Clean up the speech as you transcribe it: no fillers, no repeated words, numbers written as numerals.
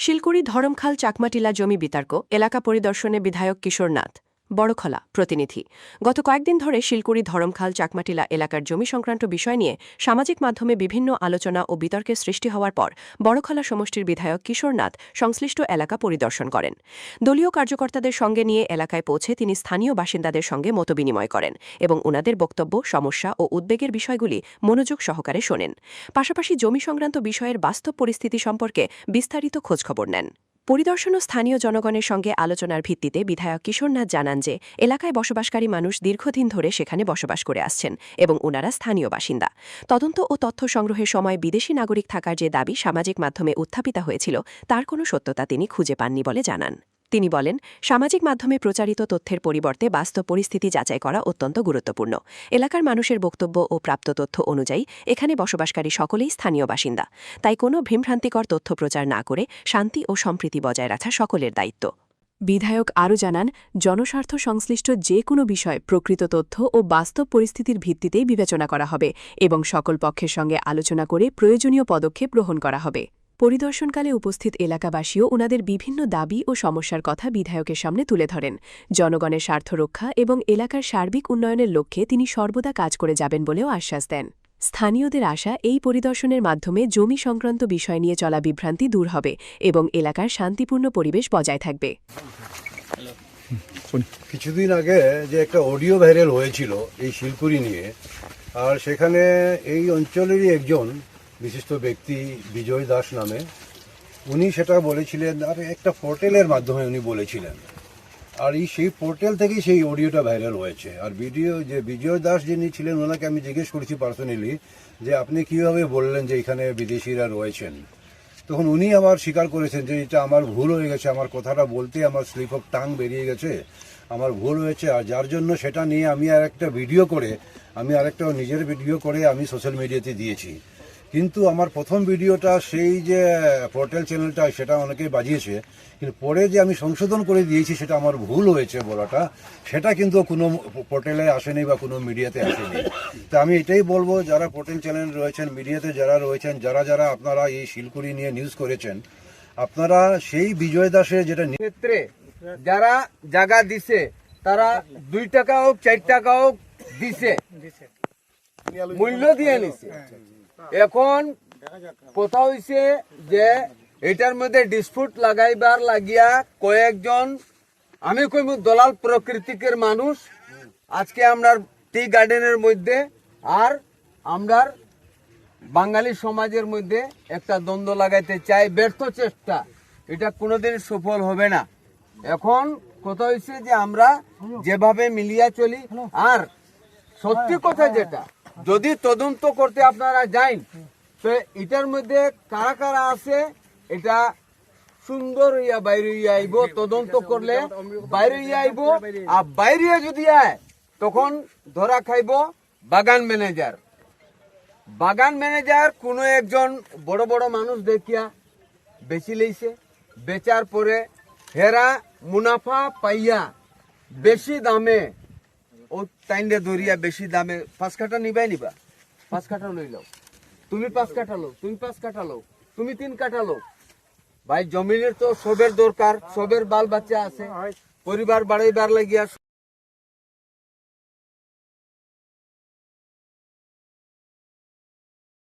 শিলকুড়ি ধরমখাল চাকমাটিলা জমি বিতর্ক এলাকা পরিদর্শনে বিধায়ক কিশোর নাথ বড়খলা প্রতিনিধি। গত কয়েকদিন ধরে শিলকুড়ি ধরমখাল চাকমাটিলা এলাকার জমি সংক্রান্ত বিষয় নিয়ে সামাজিক মাধ্যমে বিভিন্ন আলোচনা ও বিতর্কের সৃষ্টি হওয়ার পর বড়খলা সমষ্টির বিধায়ক কিশোর নাথ সংশ্লিষ্ট এলাকা পরিদর্শন করেন। দলীয় কার্যকর্তাদের সঙ্গে নিয়ে এলাকায় পৌঁছে তিনি স্থানীয় বাসিন্দাদের সঙ্গে মতবিনিময় করেন এবং উনাদের বক্তব্য, সমস্যা ও উদ্বেগের বিষয়গুলি মনোযোগ সহকারে শোনেন। পাশাপাশি জমি সংক্রান্ত বিষয়ের বাস্তব পরিস্থিতি সম্পর্কে বিস্তারিত খোঁজখবর নেন। পরিদর্শন ও স্থানীয় জনগণের সঙ্গে আলোচনার ভিত্তিতে বিধায়ক কিশোর নাথ জানান যে এলাকায় বসবাসকারী মানুষ দীর্ঘদিন ধরে সেখানে বসবাস করে আসছেন এবং উনারা স্থানীয় বাসিন্দা। তদন্ত ও তথ্য সংগ্রহের সময় বিদেশি নাগরিক থাকার যে দাবি সামাজিক মাধ্যমে উত্থাপিত হয়েছিল তার কোনো সত্যতা তিনি খুঁজে পাননি বলে জানান। তিনি বলেন, সামাজিক মাধ্যমে প্রচারিত তথ্যের পরিবর্তে বাস্তব পরিস্থিতি যাচাই করা অত্যন্ত গুরুত্বপূর্ণ। এলাকার মানুষের বক্তব্য ও প্রাপ্ত তথ্য অনুযায়ী এখানে বসবাসকারী সকলেই স্থানীয় বাসিন্দা। তাই কোনো ভ্রমভ্রান্তিকর তথ্য প্রচার না করে শান্তি ও সম্প্রীতি বজায় রাখা সকলের দায়িত্ব। বিধায়ক আরও জানান, জনস্বার্থ সংশ্লিষ্ট যে কোনো বিষয় প্রকৃত তথ্য ও বাস্তব পরিস্থিতির ভিত্তিতেই বিবেচনা করা হবে এবং সকল পক্ষের সঙ্গে আলোচনা করে প্রয়োজনীয় পদক্ষেপ গ্রহণ করা হবে। পরিদর্শনকালে উপস্থিত এলাকাবাসীও ওনাদের বিভিন্ন দাবি ও সমস্যার কথা বিধায়কের সামনে তুলে ধরেন। জনগণের স্বার্থ রক্ষা এবং এলাকার সার্বিক উন্নয়নের লক্ষ্যে তিনি সর্বদা কাজ করে যাবেন বলেও আশ্বাস দেন। স্থানীয়দের আশা, এই পরিদর্শনের মাধ্যমে জমি সংক্রান্ত বিষয় নিয়ে চলা বিভ্রান্তি দূর হবে এবং এলাকার শান্তিপূর্ণ পরিবেশ বজায় থাকবে। কিছুদিন আগে যে একটা অডিও ভাইরাল হয়েছিল এই শিলকুড়ি নিয়ে, আর সেখানে এই অঞ্চলেরই একজন বিশিষ্ট ব্যক্তি বিজয় দাস নামে, উনি সেটা বলেছিলেন, আর একটা পোর্টালের মাধ্যমে উনি বলেছিলেন, আর সেই পোর্টাল থেকেই সেই অডিওটা ভাইরাল হয়েছে। আর ভিডিও যে বিজয় দাস যিনি ছিলেন ওনাকে আমি জিজ্ঞেস করেছি পার্সোনালি যে আপনি কীভাবে বললেন যে এখানে বিদেশিরা রয়েছেন। তখন উনি আবার স্বীকার করেছেন যে এটা আমার ভুল হয়ে গেছে, আমার কথাটা বলতে আমার স্লিপ অফ টাং বেরিয়ে গেছে, আমার ভুল হয়েছে। আর যার জন্য সেটা নিয়ে আমি আরেকটা নিজের ভিডিও করে আমি সোশ্যাল মিডিয়াতে দিয়েছি। কিন্তু আমার প্রথম ভিডিওটা সেই যে পোর্টাল চ্যানেলটা সেটা অনেকেই বাজিয়েছে, কিন্তু পরে যে আমি সংশোধন করে দিয়েছি সেটা আমার ভুল হয়েছে বলাটা, সেটা কিন্তু কোনো পোর্টালে আসেনি বা কোনো মিডিয়াতে আসেনি। তা আমি এটাই বলবো, যারা পোর্টাল চ্যানেল রয়েছেন, মিডিয়াতে যারা রয়েছেন, যারা আপনারা এই শিলকুড়ি নিয়ে নিউজ করেছেন, আপনারা সেই বিজয় দাসের যেটা ক্ষেত্রে যারা জায়গা দিছে তারা 2 টাকা হোক 4 টাকা হোক দিছে, মূল্য দিয়ে নিছে। এখন কথা হইছে যে এটার মধ্যে ডিসপুট লাগাইবার লাগিয়া কয়েকজন, আমি কইম দলাল প্রকৃতিকের মানুষ, আজকে আমরা টি গার্ডেনের মধ্যে আর আমরা বাঙালি সমাজের মধ্যে একটা দ্বন্দ্ব লাগাইতে চাই, ব্যর্থ চেষ্টা, এটা কোনোদিন সফল হবে না। এখন কথা হইছে যে আমরা যেভাবে মিলিয়া চলি, আর সত্যি কথা যেটা, যদি তদন্ত করতে আপনারা যান তো এটার মধ্যে কারা কারা আছে এটা সুন্দর হইয়া বাইরে আইব, তদন্ত করলে বাইরে আইব। আর বাইরে যদি আয় তখন ধরা খাইব বাগান ম্যানেজার কোনো একজন বড় বড় মানুষ দেখিয়া বেশি লইছে, বেচার পরে হেরা মুনাফা পাইয়া বেশি দামে ও টাইন্ডে ধরিয়া বেশি দামে 5 কাঠা নিবা 5 কাঠা লই লও, তুমি 5 কাঠা লও, তুমি 5 কাঠা লও, তুমি 3 কাঠা লও। ভাই জমিনের তো সবের দরকার, সবের বাল বাচ্চা আছে, পরিবার বাড়াইবার লাগিয়া